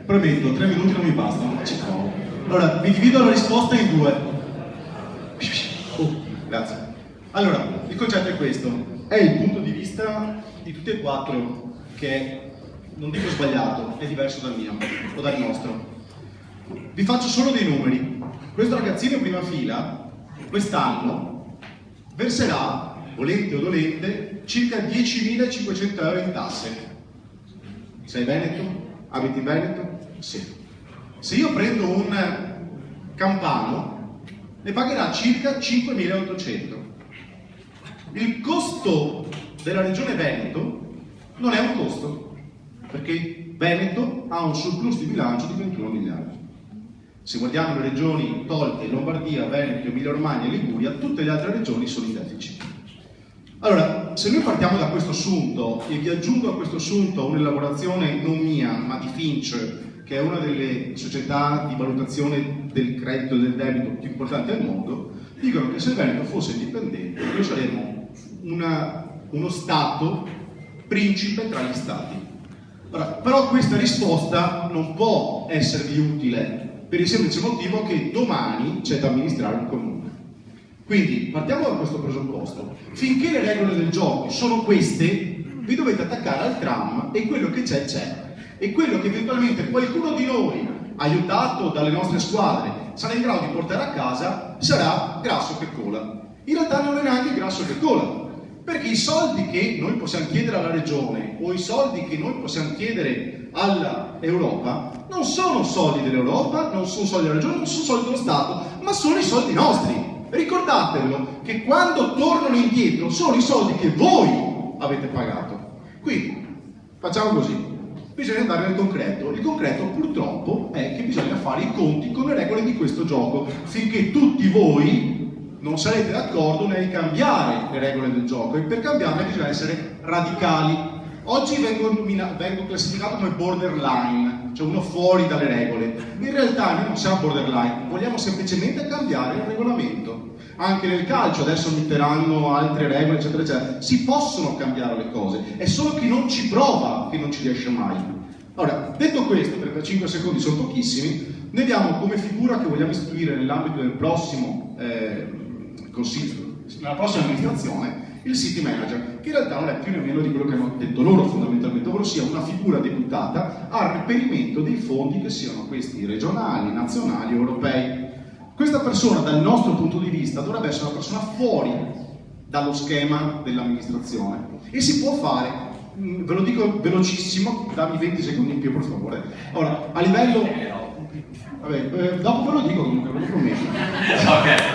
Prometto, 3 minuti non mi bastano, ma ci provo. Allora, vi divido la risposta in due. Grazie. Allora, il concetto è questo. È il punto di vista di tutti e quattro che, non dico sbagliato, è diverso dal mio o dal nostro. Vi faccio solo dei numeri. Questo ragazzino in prima fila, quest'anno, verserà, volente o dolente, circa 10.500 euro in tasse. Sei veneto? Abiti in Veneto? Sì. Se io prendo un campano, ne pagherà circa 5.800. Il costo della regione Veneto non è un costo, perché Veneto ha un surplus di bilancio di 21 miliardi. Se guardiamo le regioni tolte, Lombardia, Veneto, Emilia-Romagna e Liguria, tutte le altre regioni sono in deficit. Allora, se noi partiamo da questo assunto e vi aggiungo a questo assunto un'elaborazione non mia, ma di Finch, che è una delle società di valutazione del credito e del debito più importanti al mondo, dicono che se il Veneto fosse indipendente, noi saremmo uno Stato principe tra gli Stati. Ora, però questa risposta non può esservi utile per il semplice motivo che domani c'è da amministrare un comune. Quindi partiamo da questo presupposto. Finché le regole del gioco sono queste, vi dovete attaccare al tram e quello che c'è c'è. E quello che eventualmente qualcuno di noi, aiutato dalle nostre squadre, sarà in grado di portare a casa sarà grasso che cola. In realtà non è neanche grasso che cola, perché i soldi che noi possiamo chiedere alla regione o i soldi che noi possiamo chiedere all'Europa non sono soldi dell'Europa, non sono soldi della regione, non sono soldi dello Stato, ma sono i soldi nostri. Ricordatevelo che quando tornano indietro sono i soldi che voi avete pagato. Quindi facciamo così, bisogna andare nel concreto. Il concreto purtroppo è che bisogna fare i conti con le regole di questo gioco, finché tutti voi non sarete d'accordo nel cambiare le regole del gioco, e per cambiarle bisogna essere radicali. Oggi vengo classificato come borderline, cioè uno fuori dalle regole. In realtà noi non siamo borderline, vogliamo semplicemente cambiare il regolamento. Anche nel calcio adesso metteranno altre regole, eccetera, eccetera. Si possono cambiare le cose, è solo chi non ci prova che non ci riesce mai. Ora, detto questo, 35 secondi sono pochissimi, ne diamo come figura che vogliamo istituire nell'ambito del prossimo consiglio, nella prossima amministrazione, il city manager, che in realtà non è più nemmeno di quello che hanno detto loro fondamentalmente, ovvero sia una figura deputata al reperimento dei fondi che siano questi regionali, nazionali, europei. Questa persona, dal nostro punto di vista, dovrebbe essere una persona fuori dallo schema dell'amministrazione, e si può fare, ve lo dico velocissimo, dammi 20 secondi in più per favore. Ora, a livello... Vabbè, dopo ve lo dico comunque, ve lo prometto. Ok.